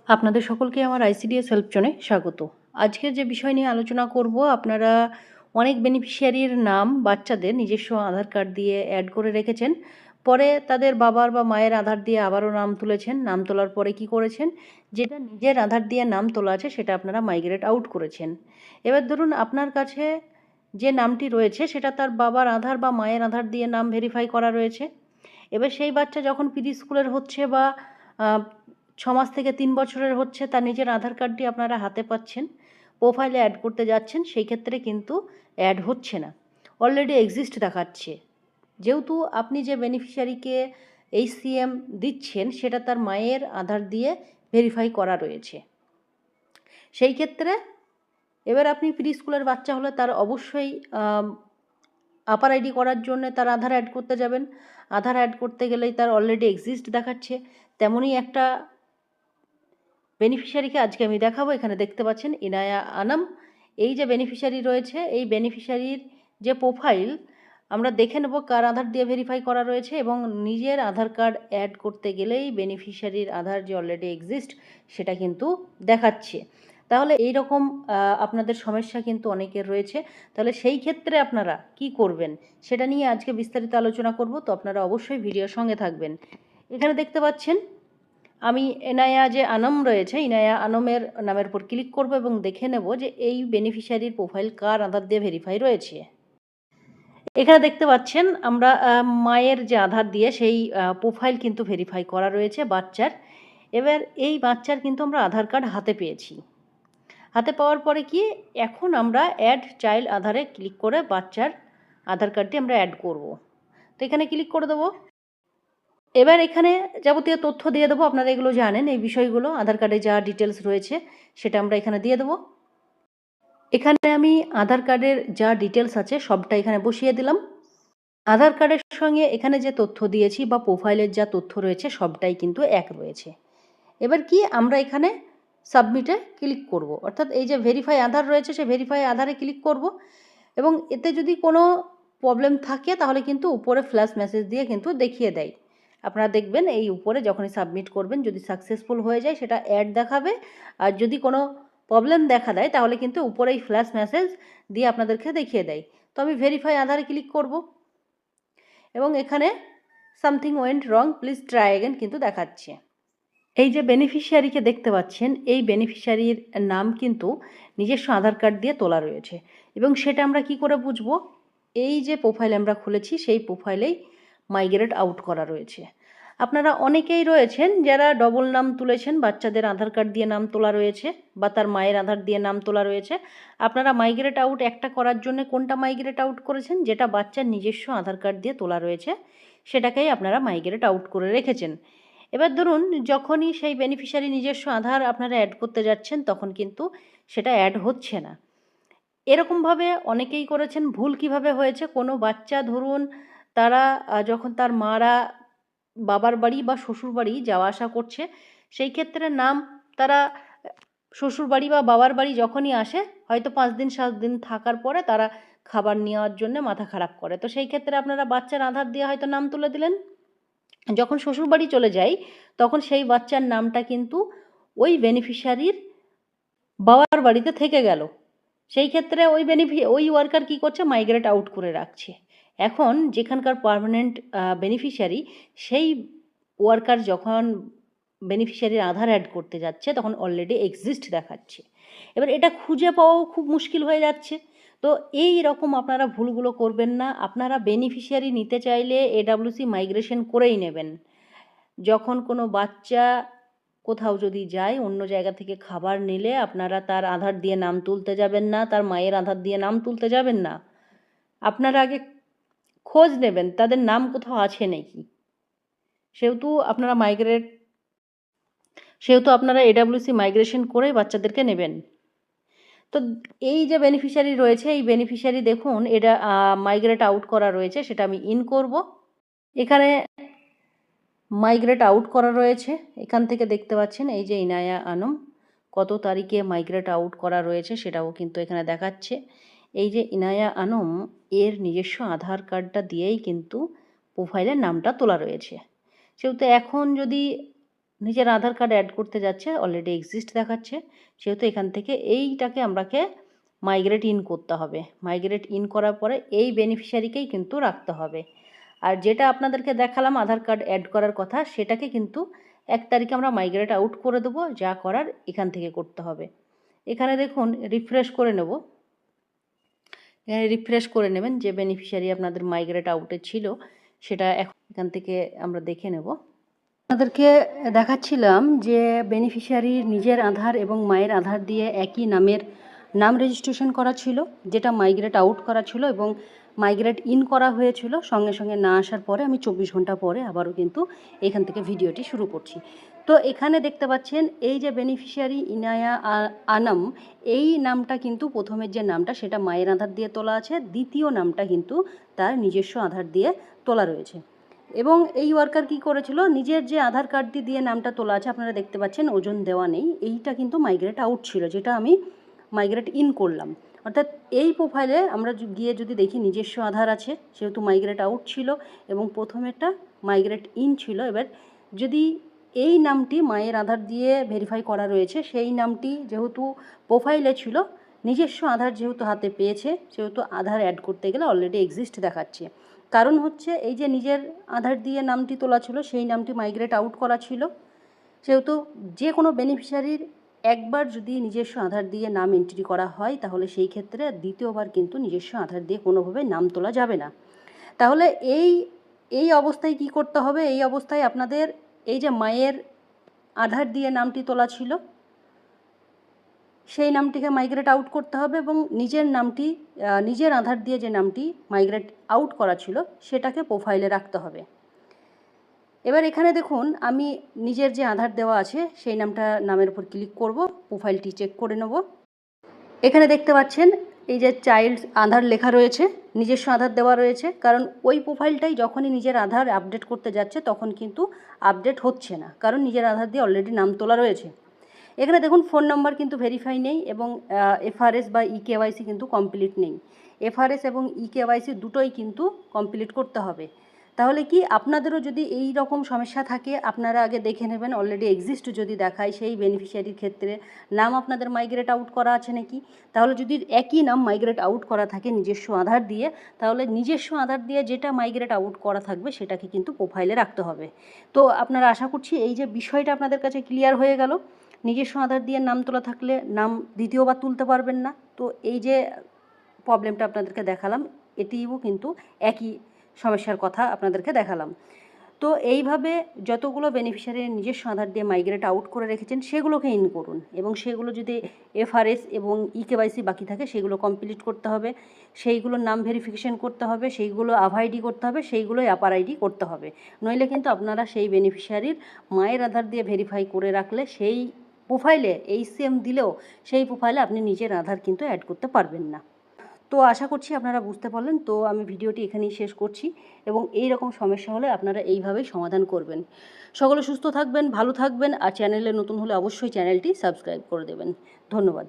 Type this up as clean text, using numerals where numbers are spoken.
আপনাদের সকলকে আমার আইসিডিএস হেল্প জোনে স্বাগত। আজকের যে বিষয় নিয়ে আলোচনা করব, আপনারা অনেক বেনিফিশিয়ারির নাম বাচ্চাদের নিজস্ব আধার কার্ড দিয়ে অ্যাড করে রেখেছেন। পরে তাদের বাবার বা মায়ের আধার দিয়ে আবারও নাম তুলেছেন। নাম তোলার পরে কি করেছেন, যেটা নিজের আধার দিয়ে নাম তোলা আছে সেটা আপনারা মাইগ্রেট আউট করেছেন। এবার ধরুন আপনার কাছে যে নামটি রয়েছে সেটা তার বাবার আধার বা মায়ের আধার দিয়ে নাম ভেরিফাই করা রয়েছে। এবার সেই বাচ্চা যখন প্রি স্কুলের হচ্ছে বা 6 মাস থেকে 3 বছরের হচ্ছে, তার নিজের আধার কার্ডটি আপনারা হাতে পাচ্ছেন, প্রোফাইলে অ্যাড করতে যাচ্ছেন, সেই ক্ষেত্রে কিন্তু অ্যাড হচ্ছে না, অলরেডি এক্সিস্ট দেখাচ্ছে। যেহেতু আপনি যে বেনিফিশিয়ারিকে এইচসিএম দিচ্ছেন সেটা তার মায়ের আধার দিয়ে ভেরিফাই করা রয়েছে, সেই ক্ষেত্রে এবার আপনি প্রি স্কুলের বাচ্চা হলে তার অবশ্যই আপার আইডি করার জন্য তার আধার অ্যাড করতে যাবেন। আধার অ্যাড করতে গেলেই তার অলরেডি এক্সিস্ট দেখাচ্ছে। তেমনই একটা বেনিফিশিয়ারিকে আজকে আমি দেখাবো। এখানে দেখতে পাচ্ছেন ইনায়া আনাম, এই যে বেনিফিশিয়ারি রয়েছে, এই বেনিফিশিয়ারির যে প্রোফাইল আমরা দেখে নেব কার আধার দিয়ে ভেরিফাই করা রয়েছে, এবং নিজের আধার কার্ড অ্যাড করতে গেলেই বেনিফিশিয়ারির আধার যে অলরেডি এক্সিস্ট সেটা কিন্তু দেখাচ্ছে। তাহলে এই রকম আপনাদের সমস্যা কিন্তু অনেকের রয়েছে। তাহলে সেই ক্ষেত্রে আপনারা কি করবেন সেটা নিয়ে আজকে বিস্তারিত আলোচনা করব, তো আপনারা অবশ্যই ভিডিওর সঙ্গে থাকবেন। এখানে দেখতে পাচ্ছেন আমি ইনায়া যে আনম রয়েছে, ইনায়া আনমের নামের উপর ক্লিক করব এবং দেখে নেব যে এই বেনিফিশিয়ারির প্রোফাইল কার আধার দিয়ে ভেরিফাই রয়েছে। এখানে দেখতে পাচ্ছেন আমরা মায়ের যে আধার দিয়ে সেই প্রোফাইল কিন্তু ভেরিফাই করা রয়েছে বাচ্চার। এবার এই বাচ্চার কিন্তু আমরা আধার কার্ড হাতে পেয়েছি। হাতে পাওয়ার পরে কি এখন আমরা অ্যাড চাইল্ড আধারে ক্লিক করে বাচ্চার আধার কার্ডটি আমরা অ্যাড করব। তো এখানে ক্লিক করে দেবো। এবার এখানে যাবতীয় তথ্য দিয়ে দেবো, আপনারা এগুলো জানেন, এই বিষয়গুলো আধার কার্ডে যা ডিটেলস রয়েছে সেটা আমরা এখানে দিয়ে দেবো। এখানে আমি আধার কার্ডের যা ডিটেলস আছে সবটা এখানে বসিয়ে দিলাম। আধার কার্ডের সঙ্গে এখানে যে তথ্য দিয়েছি বা প্রোফাইলের যা তথ্য রয়েছে সবটাই কিন্তু এক রয়েছে। এবার কি আমরা এখানে সাবমিটে ক্লিক করব, অর্থাৎ এই যে ভেরিফাই আধার রয়েছে সেই ভেরিফাই আধারে ক্লিক করব, এবং এতে যদি কোনো প্রবলেম থাকে তাহলে কিন্তু উপরে ফ্ল্যাশ মেসেজ দিয়ে কিন্তু দেখিয়ে দেয়। আপনারা দেখবেন এই উপরে যখনই সাবমিট করবেন যদি সাকসেসফুল হয়ে যায় সেটা অ্যাড দেখাবে, আর যদি কোনো প্রবলেম দেখা দেয় তাহলে কিন্তু উপরে এই ফ্ল্যাশ মেসেজ দিয়ে আপনাদেরকে দেখিয়ে দেয়। তো আমি ভেরিফাই আধারে ক্লিক করব এবং এখানে something went wrong, please try again কিন্তু দেখাচ্ছে। এই যে বেনিফিশিয়ারিকে দেখতে পাচ্ছেন, এই বেনিফিশিয়ারির নাম কিন্তু নিজস্ব আধার কার্ড দিয়ে তোলা রয়েছে, এবং সেটা আমরা কি করে বুঝবো, এই যে প্রোফাইল আমরা খুলেছি সেই প্রোফাইলেই মাইগ্রেট আউট করা রয়েছে। আপনারা অনেকেই রয়েছেন যারা ডবল নাম তুলেছেন, বাচ্চাদের আধার কার্ড দিয়ে নাম তোলা রয়েছে বা তার মায়ের আধার দিয়ে নাম তোলা রয়েছে। আপনারা মাইগ্রেট আউট একটা করার জন্য কোনটা মাইগ্রেট আউট করেছেন, যেটা বাচ্চার নিজস্ব আধার কার্ড দিয়ে তোলা রয়েছে সেটাকেই আপনারা মাইগ্রেট আউট করে রেখেছেন। এবার ধরুন যখনই সেই বেনিফিশিয়ারি নিজস্ব আধার আপনারা অ্যাড করতে যাচ্ছেন তখন কিন্তু সেটা অ্যাড হচ্ছে না। এরকমভাবে অনেকেই করেছেন। ভুল কিভাবে হয়েছে, কোনো বাচ্চা ধরুন তারা যখন তার মারা বাবার বাড়ি বা শ্বশুর বাড়ি যাওয়া আসা করছে, সেই ক্ষেত্রে নাম তারা শ্বশুর বাড়ি বা বাবার বাড়ি যখনই আসে হয়তো 5 দিন 7 দিন থাকার পরে তারা খাবার নেওয়ার জন্য মাথা খারাপ করে, তো সেই ক্ষেত্রে আপনারা বাচ্চার আধার দিয়ে হয়তো নাম তুলে দিলেন। যখন শ্বশুরবাড়ি চলে যাই তখন সেই বাচ্চার নামটা কিন্তু ওই বেনিফিশিয়ারির বাবার বাড়িতে থেকে গেল। সেই ক্ষেত্রে ওই ওয়ার্কার কী করছে, মাইগ্রেট আউট করে রাখছে। এখন যেখানকার পার্মানেন্ট বেনিফিশিয়ারি সেই ওয়ার্কার যখন বেনিফিশিয়ারির আধার অ্যাড করতে যাচ্ছে তখন অলরেডি এক্সিস্ট দেখাচ্ছে। এবার এটা খুঁজে পাওয়াও খুব মুশকিল হয়ে যাচ্ছে। তো এই রকম আপনারা ভুলগুলো করবেন না। আপনারা বেনিফিশিয়ারি নিতে চাইলে এডাব্লিউসি মাইগ্রেশন করেই নেবেন। যখন কোনো বাচ্চা কোথাও যদি যায়, অন্য জায়গা থেকে খাবার নিলে আপনারা তার আধার দিয়ে নাম তুলতে যাবেন না, তার মায়ের আধার দিয়ে নাম তুলতে যাবেন না। আপনারা আগে খোঁজ নেবেন তাদের নাম কোথাও আছে নাকি। সেহেতু আপনারা এডাব্লিউসি মাইগ্রেশন করেই বাচ্চাদেরকে নেবেন। তো এই যে বেনিফিশিয়ারি রয়েছে, এই বেনিফিশিয়ারি দেখুন এটা মাইগ্রেট আউট করা রয়েছে, সেটা আমি ইন করব। এখানে মাইগ্রেট আউট করা রয়েছে, এখান থেকে দেখতে পাচ্ছেন এই যে ইনায়া আনম কত তারিখে মাইগ্রেট আউট করা রয়েছে সেটাও কিন্তু এখানে দেখাচ্ছে। এই যে ইনায়া আনম এর নিজস্ব আধার কার্ডটা দিয়েই কিন্তু প্রোফাইলের নামটা তোলা রয়েছে। সেহেতু এখন যদি নিজের আধার কার্ড অ্যাড করতে যাচ্ছে, অলরেডি এক্সিস্ট দেখাচ্ছে, সেহেতু এখান থেকে এইটাকে আমরাকে মাইগ্রেট ইন করতে হবে। মাইগ্রেট ইন করার পরে এই বেনিফিশিয়ারিকেই কিন্তু রাখতে হবে। আর যেটা আপনাদেরকে দেখালাম আধার কার্ড অ্যাড করার কথা, সেটাকে কিন্তু 1 তারিখে আমরা মাইগ্রেট আউট করে দেবো। যা করার এখান থেকে করতে হবে। এখানে দেখুন রিফ্রেশ করে নেব। এখানে রিফ্রেশ করে নেবেন যে বেনিফিশিয়ারি আপনাদের মাইগ্রেট আউটে ছিল সেটা এখান থেকে আমরা দেখে নেব। আপনাদেরকে দেখাচ্ছিলাম যে বেনিফিশিয়ারির নিজের আধার এবং মায়ের আধার দিয়ে একই নাম রেজিস্ট্রেশন করা ছিল, যেটা মাইগ্রেট আউট করা ছিল এবং মাইগ্রেট ইন করা হয়েছিল। সঙ্গে সঙ্গে না আসার পরে আমি 24 ঘন্টা পরে আবারও কিন্তু এখান থেকে ভিডিওটি শুরু করছি। তো এখানে দেখতে পাচ্ছেন এই যে বেনিফিশিয়ারি ইনায়া আনাম, এই নামটা কিন্তু প্রথমের যে নামটা সেটা মায়ের আধার দিয়ে তোলা আছে, দ্বিতীয় নামটা কিন্তু তার নিজস্ব আধার দিয়ে তোলা রয়েছে। এবং এই ওয়ার্কার কি করেছিল, নিজের যে আধার কার্ডটি দিয়ে নামটা তোলা আছে, আপনারা দেখতে পাচ্ছেন ওজন দেওয়া নেই, এইটা কিন্তু মাইগ্রেট আউট ছিল, যেটা আমি মাইগ্রেট ইন করলাম। অর্থাৎ এই প্রোফাইলে আমরা গিয়ে যদি দেখি নিজস্ব আধার আছে, সেহেতু মাইগ্রেট আউট ছিল এবং প্রথমেরটা মাইগ্রেট ইন ছিল। এবার যদি এই নামটি মায়ের আধার দিয়ে ভেরিফাই করা রয়েছে, সেই নামটি যেহেতু প্রোফাইলে ছিল, নিজস্ব আধার যেহেতু হাতে পেয়েছে, সেহেতু আধার অ্যাড করতে গেলে অলরেডি এক্সিস্ট দেখাচ্ছে। কারণ হচ্ছে এই যে নিজের আধার দিয়ে নামটি তোলা ছিল, সেই নামটি মাইগ্রেট আউট করা ছিল, সেহেতু যে কোনো বেনিফিশিয়ারির একবার যদি নিজস্ব আধার দিয়ে নাম এন্ট্রি করা হয়, তাহলে সেই ক্ষেত্রে দ্বিতীয়বার কিন্তু নিজস্ব আধার দিয়ে কোনোভাবে নাম তোলা যাবে না। তাহলে এই অবস্থায় কি করতে হবে, এই অবস্থায় আপনাদের এই যে মায়ের আধার দিয়ে নামটি তোলা ছিল, সেই নামটিকে মাইগ্রেট আউট করতে হবে এবং নিজের আধার দিয়ে যে নামটি মাইগ্রেট আউট করা ছিল সেটাকে প্রোফাইলে রাখতে হবে। এবার এখানে দেখুন আমি নিজের যে আধার দেওয়া আছে সেই নামের উপর ক্লিক করব, প্রোফাইলটি চেক করে নেব। এখানে দেখতে পাচ্ছেন এই যে চাইল্ড আধার লেখা রয়েছে, নিজস্ব আধার দেওয়া রয়েছে, কারণ ওই প্রোফাইলটাই যখনই নিজের আধার আপডেট করতে যাচ্ছে তখন কিন্তু আপডেট হচ্ছে না, কারণ নিজের আধার দিয়ে অলরেডি নাম তোলা রয়েছে। এখানে দেখুন ফোন নাম্বার কিন্তু ভেরিফাই নেই এবং এফআরএস বা ইকেওয়াইসি কিন্তু কমপ্লিট নেই। এফআরএস এবং ইকেওয়াইসি দুটোই কিন্তু কমপ্লিট করতে হবে। তাহলে কি আপনাদেরও যদি এই রকম সমস্যা থাকে, আপনারা আগে দেখে নেবেন অলরেডি এক্সিস্ট যদি দেখায় সেই বেনিফিশিয়ারির ক্ষেত্রে নাম আপনাদের মাইগ্রেট আউট করা আছে নাকি। তাহলে যদি একই নাম মাইগ্রেট আউট করা থাকে নিজস্ব আধার দিয়ে, তাহলে নিজস্ব আধার দিয়ে যেটা মাইগ্রেট আউট করা থাকবে সেটাকে কিন্তু প্রোফাইলে রাখতে হবে। তো আপনারা আশা করছি এই যে বিষয়টা আপনাদের কাছে ক্লিয়ার হয়ে গেল। নিজস্ব আধার দিয়ে নাম তোলা থাকলে নাম দ্বিতীয়বার তুলতে পারবেন না। তো এই যে প্রবলেমটা আপনাদেরকে দেখালাম, এটিও কিন্তু একই সমস্যার কথা আপনাদেরকে দেখালাম। তো এইভাবে যতগুলো বেনিফিশিয়ারি নিজস্ব আধার দিয়ে মাইগ্রেট আউট করে রেখেছেন সেগুলোকে ইন করুন এবং সেগুলো যদি এফআরএস এবং ইকেওয়াইসি বাকি থাকে সেগুলো কমপ্লিট করতে হবে, সেইগুলোর নাম ভেরিফিকেশন করতে হবে, সেইগুলো আইডি করতে হবে, সেইগুলোই আপার আইডি করতে হবে। নইলে কিন্তু আপনারা সেই বেনিফিশিয়ারির মায়ের আধার দিয়ে ভেরিফাই করে রাখলে সেই প্রোফাইলে এইচসিএম দিলেও সেই প্রোফাইলে আপনি নিজের আধার কিন্তু অ্যাড করতে পারবেন না। তো আশা করছি আপনারা বুঝতে পারলেন। তো আমি ভিডিওটি এখানেই শেষ করছি এবং এই রকম সমস্যা হলে আপনারা এইভাবেই সমাধান করবেন। সকলে সুস্থ থাকবেন, ভালো থাকবেন, আর চ্যানেলে নতুন হলে অবশ্যই চ্যানেলটি সাবস্ক্রাইব করে দেবেন। ধন্যবাদ।